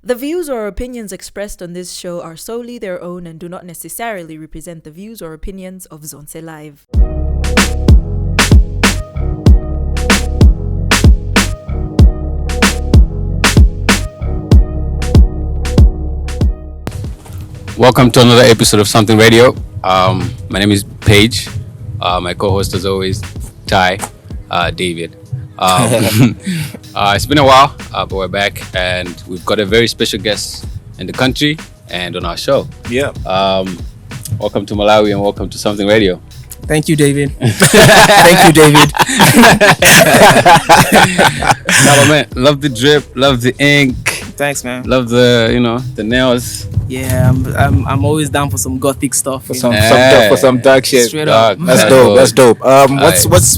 The views or opinions expressed on this show are solely their own and do not necessarily represent the views or opinions of Zonse Live. Welcome to another episode of Something Radio. My name is Paige. My co-host, as always, Ty, David. It's been a while, but we're back, and we've got a very special guest in the country and on our show. Yeah. Welcome to Malawi and welcome to Something Radio. Thank you, David. Thank you, David. Now, man, love the drip, love the ink. Thanks, man. Love the nails. Yeah, I'm always down for some gothic stuff. For some dark shit. Straight up. That's dope. That's dope.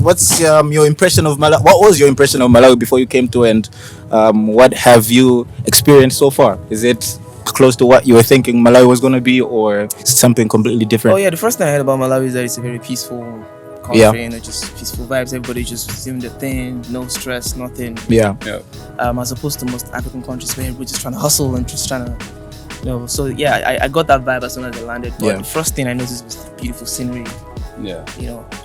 What's your impression of Malawi? What was your impression of Malawi before you came to, and what have you experienced so far? Is it close to what you were thinking Malawi was going to be, or something completely different? Oh yeah, the first thing I heard about Malawi is that it's a very peaceful country, just peaceful vibes. Everybody just doing their thing, no stress, nothing. Yeah. As opposed to most African countries where we're just trying to hustle and just trying to. So yeah, I got that vibe as soon as I landed. But the first thing I noticed was the beautiful scenery. Yeah.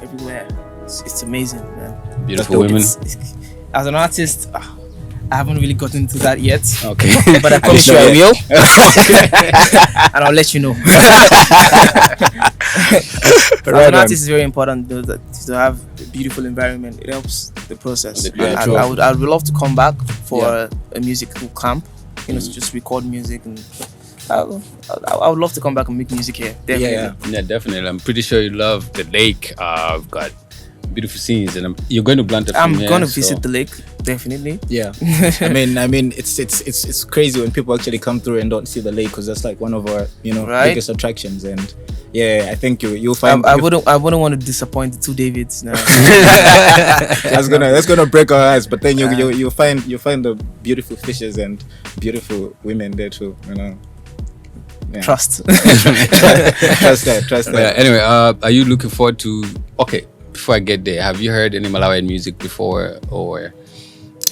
Everywhere. It's amazing, man. Beautiful women. As an artist, I haven't really gotten into that yet. Okay. But I promise you I will. And I'll let you know. As an artist, it's very important to have a beautiful environment. It helps the process. I would love to come back for a musical camp. To just record music, and I would love to come back and make music here. Definitely. Yeah, definitely. I'm pretty sure you love the lake. I've got beautiful scenes, and you're going to Blantyre. I'm going to visit the lake, definitely. Yeah. I mean, it's crazy when people actually come through and don't see the lake, because that's like one of our biggest attractions. And I think you'll find. I wouldn't want to disappoint the two Davids now. that's gonna break our eyes. But then you'll find the beautiful fishes and beautiful women there too. Yeah. Trust. Trust that. Yeah, anyway, are you looking forward to? Okay, before I get there, have you heard any Malawian music before, or?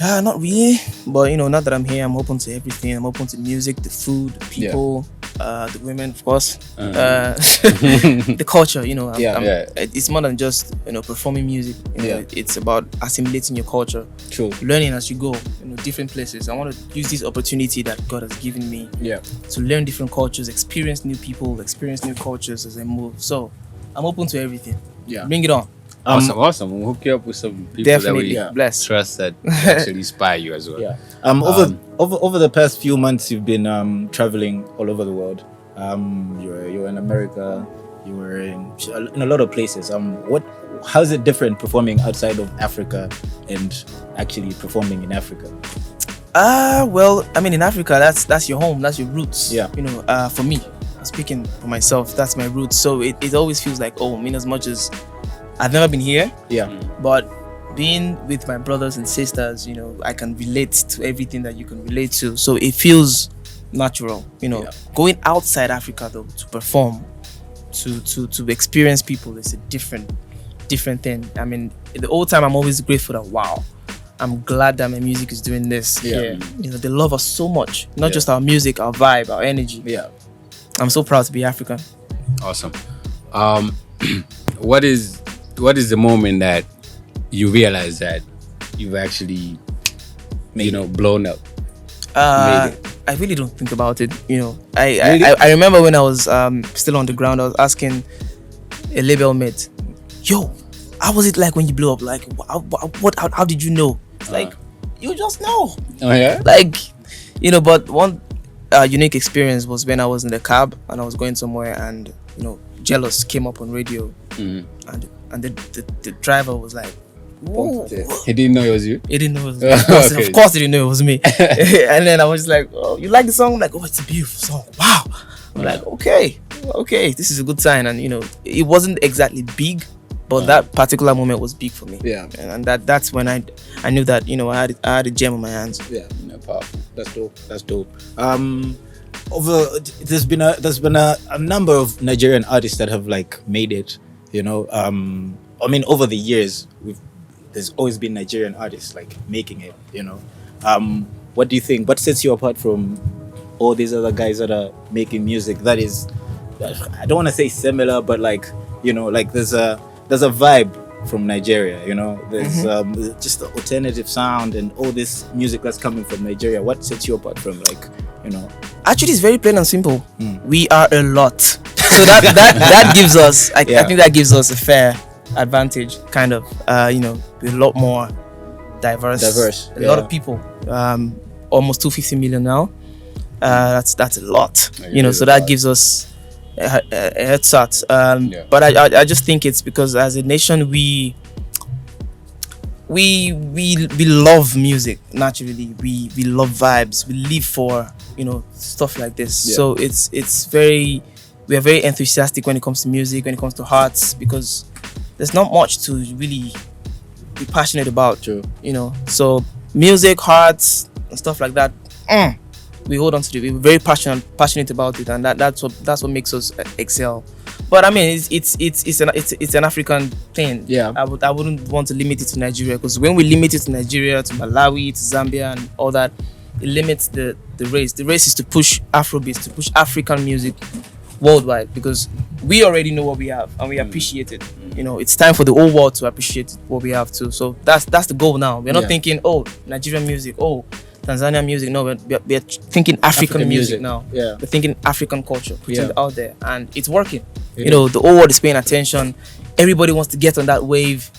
Not really, but now that I'm here, I'm open to everything. I'm open to music, the food, the people, the women, of course, the culture. It's more than just performing music. It's about assimilating your culture. True. Learning as you go. Different places. I want to use this opportunity that God has given me. To learn different cultures, experience new people, experience new cultures as I move. So I'm open to everything. Yeah. Bring it on. Awesome. We'll hook you up with some people definitely, that we blessed. trust that actually inspire you as well. Yeah. Over the past few months, you've been traveling all over the world. You were in America. You were in a lot of places. How's it different performing outside of Africa and actually performing in Africa? Well, in Africa, that's your home, that's your roots. Yeah. For me, speaking for myself, that's my roots. So it always feels like as much as I've never been here. Yeah. But being with my brothers and sisters, I can relate to everything that you can relate to. So it feels natural, Going outside Africa though to perform, to experience people is a different thing. The whole time I'm always grateful that I'm glad that my music is doing this. Yeah. They love us so much. Not just our music, our vibe, our energy. Yeah. I'm so proud to be African. Awesome. What is the moment that you realize that you've actually blown up? I really don't think about it. I remember when I was still on the ground, I was asking a label mate, "Yo, how was it like when you blew up? Like, how did you know?" It's like, you just know. Oh yeah. But one unique experience was when I was in the cab and I was going somewhere, and Jealous came up on radio, and the driver was like, "Whoa." He didn't know it was you? He didn't know it was me. Of course he didn't know it was me. And then I was like, "Oh, you like the song?" I'm like, "Oh, it's a beautiful song. Wow." I'm like, okay, this is a good sign. And it wasn't exactly big, but that particular moment was big for me. Yeah. And that's when I knew that I had a gem on my hands. Yeah. Powerful. That's dope. There's been a number of Nigerian artists that have made it. Over the years, there's always been Nigerian artists making it. What do you think? What sets you apart from all these other guys that are making music that is, I don't want to say similar, but like, you know, like there's a vibe from Nigeria, you know, there's just the alternative sound and all this music that's coming from Nigeria. What sets you apart from, like, you know? Actually, it's very plain and simple. We are a lot, so that gives us, I think that gives us a fair advantage, kind of. You know, we're a lot more diverse. A lot of people. Almost 250 million now. That's a lot. You know, so that gives us a head start. But I just think it's because as a nation we love music naturally. We love vibes. We live for, you know, stuff like this. So we are very enthusiastic when it comes to music, when it comes to arts, because there's not much to really be passionate about. True. You know, so music, arts, and stuff like that. We hold on to it. We're very passionate about it, and that's what makes us excel. But I mean, it's an African thing. Yeah. I wouldn't want to limit it to Nigeria, because when we limit it to Nigeria, to Malawi, to Zambia, and all that, it limits the race. The race is to push Afrobeats, to push African music worldwide, because we already know what we have and we appreciate it. You know, it's time for the whole world to appreciate what we have too. So that's the goal now. We're not thinking, oh, Nigerian music, oh, Tanzania music. No, we're thinking African music now. Yeah. We're thinking African culture, putting it out there, and it's working. You know, the whole world is paying attention. Everybody wants to get on that wave.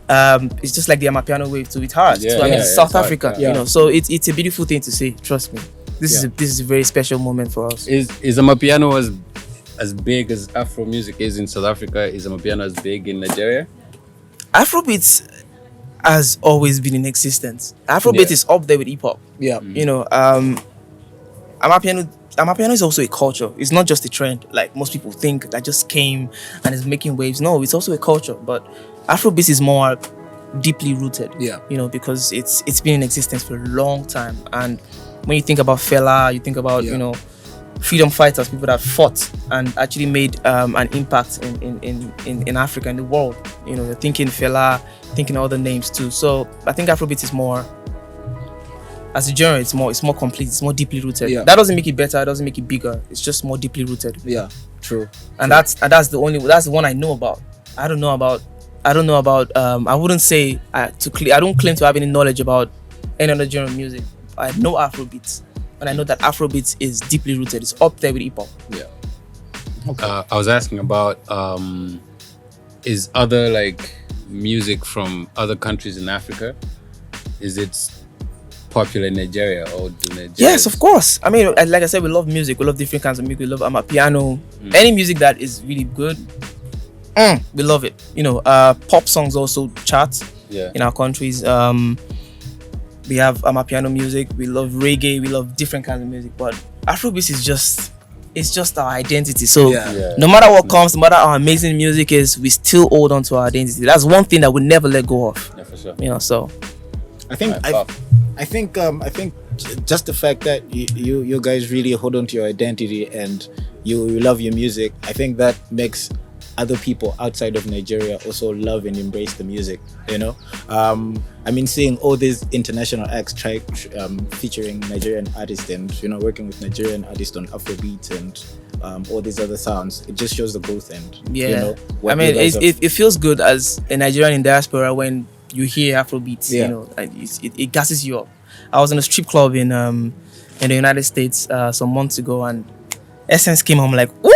It's just like the Amapiano wave too. It's hard. So, I mean, South Africa. You know, so it's a beautiful thing to see. Trust me. This is a very special moment for us. Is Amapiano as big as Afro music is in South Africa? Is Amapiano as big in Nigeria? Afrobeats has always been in existence. Afrobeat is up there with hip hop. Yeah. You know, Amapiano is also a culture. It's not just a trend like most people think that just came and is making waves. No, it's also a culture. But Afrobeat is more deeply rooted. Yeah. You know, because it's been in existence for a long time. And when you think about Fela, you think about you know, freedom fighters, people that fought and actually made an impact in Africa and the world. You know, you're thinking Fela, thinking other names too. So I think Afrobeat is more, as a genre, it's more complete, it's more deeply rooted. That doesn't make it better, it doesn't make it bigger. It's just more deeply rooted. Yeah, true. And that's the one I know about. I don't know about I wouldn't say I don't claim to have any knowledge about any other genre of music. I know Afrobeat, and I know that Afrobeat is deeply rooted. It's up there with hip hop. Yeah. Okay. I was asking about is other like music from other countries in Africa, is it popular in Nigeria, or do Nigeria? Yes, of course. I mean, like I said, we love music. We love different kinds of music. We love Amapiano. Any music that is really good, we love it. You know, pop songs also chart in our countries. We have Amapiano music. We love reggae. We love different kinds of music. But Afrobeat is just our identity. So no matter what comes, no matter how amazing music is, we still hold on to our identity. That's one thing that we never let go of. Yeah, for sure. You know, so I think just the fact that you guys really hold on to your identity and you love your music, I think that makes other people outside of Nigeria also love and embrace the music, you know. I mean, seeing all these international acts featuring Nigerian artists and, you know, working with Nigerian artists on Afrobeat and all these other sounds, it just shows the growth and, you know, I mean, it feels good as a Nigerian in diaspora when you hear Afrobeats, you know, it gasses you up. I was in a strip club in the United States some months ago, and Essence came home like, woo!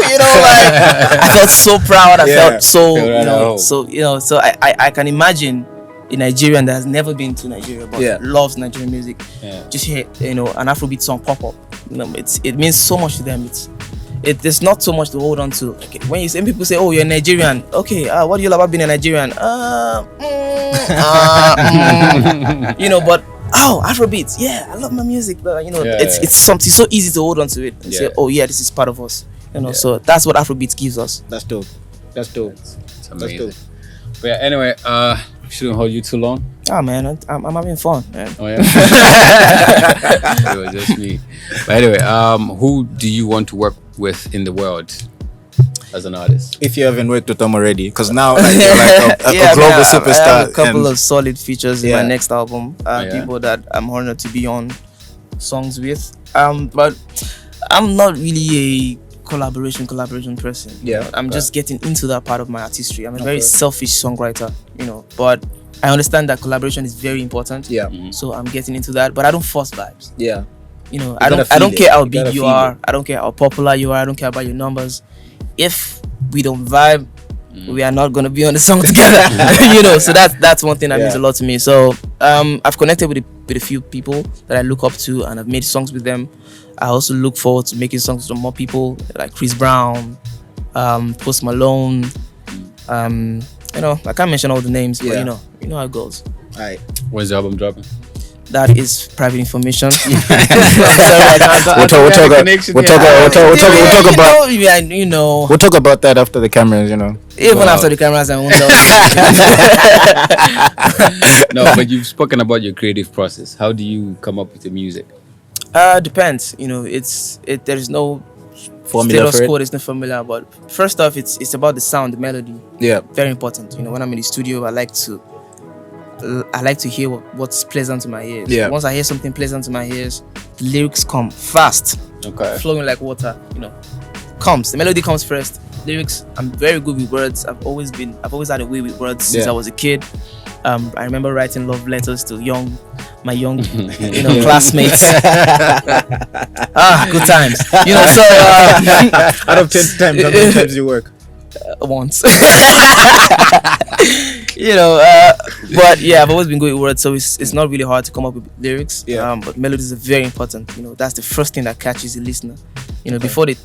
You know, like I felt so proud. I felt so, so I can imagine a Nigerian that has never been to Nigeria but loves Nigerian music. Just hear, you know, an Afrobeat song pop up. You know, it means so much to them. There's not so much to hold on to. Like, when people say, "Oh, you're Nigerian," okay, what do you love about being a Nigerian? You know, but Afrobeats, I love my music. But you know, it's something so easy to hold on to it and say, "Oh yeah, this is part of us." You know, so that's what Afrobeats gives us. That's dope. It's amazing. That's dope. But yeah, anyway, shouldn't hold you too long. Oh man, I'm having fun, man. Oh yeah. It was just me. But anyway, who do you want to work with in the world as an artist? If you haven't worked with them already, because now like, you're like a global superstar. I have a couple of solid features in my next album. People that I'm honored to be on songs with. But I'm not really a collaboration person. Yeah, I'm just getting into that part of my artistry. I'm a very selfish songwriter, but I understand that collaboration is very important. Yeah. So I'm getting into that, but I don't force vibes. Yeah. I don't feel care how it. You big gotta you feel are. it. I don't care how popular you are. I don't care about your numbers. If we don't vibe, we are not gonna be on the song together. So that's one thing that means a lot to me. So I've connected with a few people that I look up to, and I've made songs with them. I also look forward to making songs with more people like Chris Brown, Post Malone. I can't mention all the names, but you know how it goes. All right. When's the album dropping? That is private information. I'm sorry, We'll talk about that after the cameras. Even after the cameras, I won't know. No, but you've spoken about your creative process. How do you come up with the music? Depends. There is no Formula status for it? quo. There's no formula. But first off, it's about the sound, the melody. Yeah. Very important. When I'm in the studio, I like to hear what's pleasant to my ears. Yeah. Once I hear something pleasant to my ears, the lyrics come fast, Okay. flowing like water. The melody comes first. Lyrics, I'm very good with words. I've always had a way with words since I was a kid. I remember writing love letters to my young classmates. Good times. So Out of 10 times, how many times you work? once. But yeah, I've always been good with words, so it's not really hard to come up with lyrics. Yeah. But melodies are very important. That's the first thing that catches the listener. Before they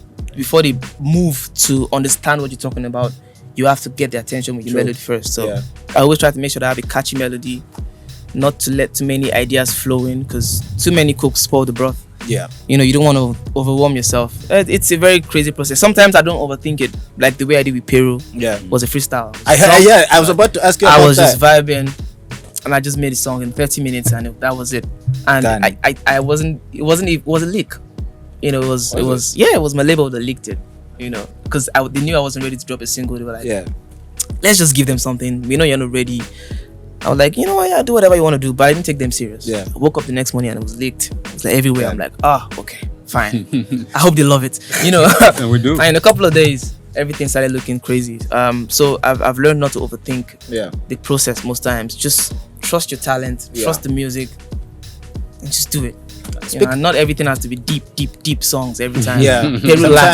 move to understand what you're talking about, you have to get their attention with your melody first. So Yeah. I always try to make sure that I have a catchy melody, not to let too many ideas flow in, because too many cooks spoil the broth. Yeah. You don't want to overwhelm yourself. It's a very crazy process. Sometimes I don't overthink it, like the way I did with Peru. Yeah. Was a freestyle. I was about to ask you about I was that. just vibing, and I just made a song in 30 minutes, and that was it. And Done. it was a leak. It was my label that leaked it. Because they knew I wasn't ready to drop a single. They were like, let's just give them something. We know you're not ready. I was like, do whatever you want to do, but I didn't take them serious. Yeah. I woke up the next morning and it was leaked. It was like everywhere. I'm like, okay, fine. I hope they love it. And we do. And in a couple of days, everything started looking crazy. So I've learned not to overthink the process most times. Just trust your talent, trust the music, and just do it. And not everything has to be deep songs every time. Yeah.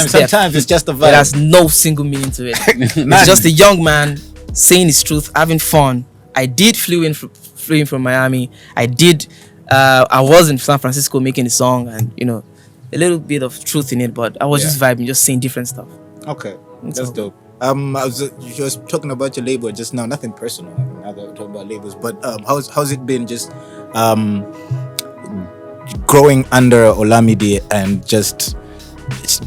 Sometimes it's just a vibe. It has no single meaning to it. It's just a young man saying his truth, having fun. I did flew in from Miami. I was in San Francisco making the song, and a little bit of truth in it, but I was just vibing, just saying different stuff. Okay, that's dope. You was talking about your label just now. Nothing personal. Now that we're talking about labels, but how's it been just growing under Olamide and just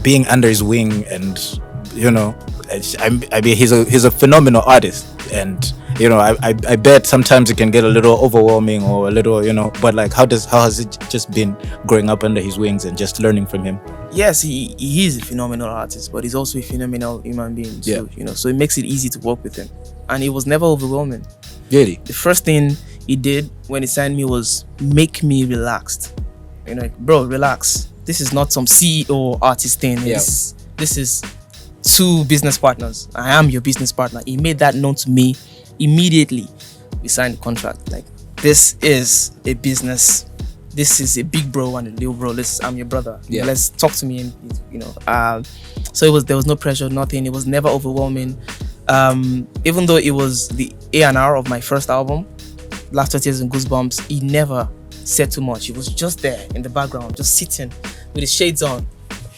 being under his wing, and he's a phenomenal artist, and I bet sometimes it can get a little overwhelming or a little but like how has it just been growing up under his wings and just learning from him? Yes, he is a phenomenal artist, but he's also a phenomenal human being too. So it makes it easy to work with him, and it was never overwhelming. Really? The first thing he did when he signed me was make me relaxed. Like, bro, relax. This is not some CEO artist thing. Yeah. This is two business partners. I am your business partner. He made that known to me immediately. We signed the contract. Like, this is a business. This is a big bro and a little bro. I'm your brother. Yeah. Let's talk to me. And so there was no pressure, nothing. It was never overwhelming. Even though it was the A&R of my first album, Last 20 Years and Goosebumps, he never said too much. He was just there in the background, just sitting with his shades on.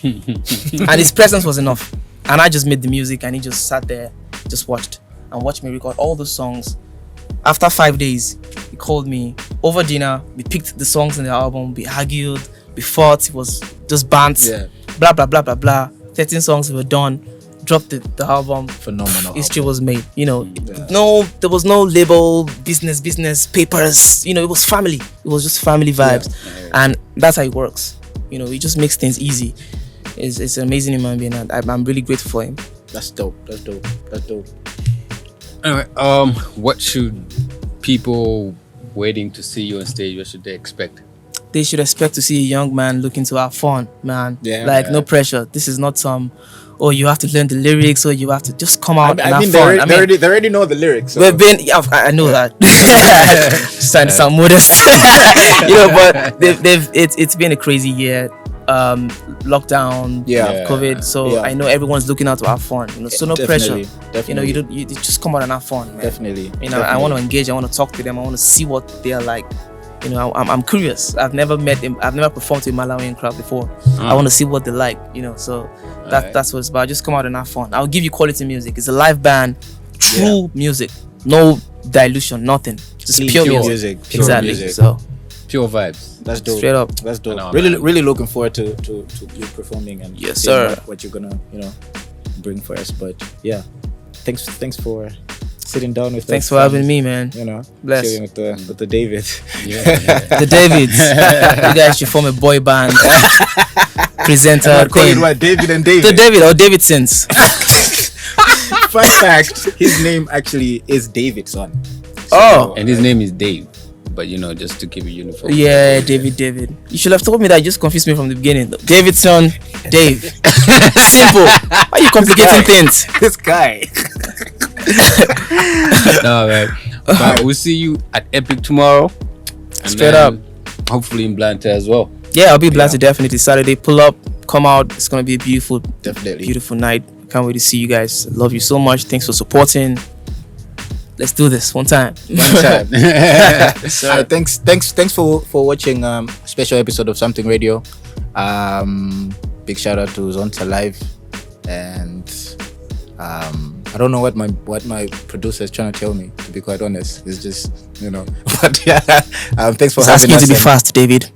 And his presence was enough. And I just made the music, and he just sat there, just watched me record all the songs. After 5 days, he called me over dinner. We picked the songs in the album. We argued, we fought. It was just bands. Blah, blah, blah, blah, blah. 13 songs were done. Dropped the album. Phenomenal. History was made. No, there was no label, business, papers. It was family. It was just family vibes. And that's how it works. It just makes things easy. It's an amazing human being, and I'm really grateful for him. That's dope. Anyway, what should people waiting to see you on stage, what should they expect? they should expect to see a young man looking to have fun, man. Yeah. Like no pressure. This is not some. Oh, you have to learn the lyrics, or you have to just come out and I have mean, fun. they already know the lyrics. So. We've been. Yeah, I know that. Just trying to sound modest, But it's been a crazy year. Lockdown, COVID. So I know everyone's looking out to have fun. So no pressure. Definitely. You just come out and have fun, man. Definitely. I want to engage. I want to talk to them. I want to see what they are like. I'm curious. I've never met him. I've never performed to a Malawian crowd before. I want to see what they like. So that's what it's about. Just come out and have fun. I'll give you quality music. It's a live band, true music, no dilution, nothing. Just pure music. Exactly. Music. So Pure vibes. That's dope. straight up. That's dope. know, Really, man. really looking forward to you performing and Yes, seeing sir. what you're gonna bring for us. But yeah, thanks for sitting down with us. Thanks for having me, man. Bless. Chilling with the David. The Davids. You guys should form a boy band. Presenter Call it thing. what? David and David. The David or Davidsons. Fun fact: his name actually is Davidson. Oh. And his name is Dave. But just to keep it uniform. Yeah, David. You should have told me that. You just confused me from the beginning. Davidson, Dave. Simple. Why are you complicating things? This guy. No, man. But we'll see you at Epic tomorrow. And Straight then hopefully in Blantyre as well. Yeah, I'll be glad to definitely. Saturday, pull up, come out. It's gonna be a beautiful night. Can't wait to see you guys. Love you so much. Thanks for supporting. Let's do this one time. Alright, thanks for watching special episode of Something Radio. Big shout out to Zonta Live, and I don't know what my producer is trying to tell me, to be quite honest. It's just but yeah, thanks for having us. Asking to be fast, David.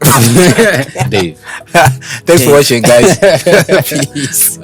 Dave. Thanks for watching, guys. Peace.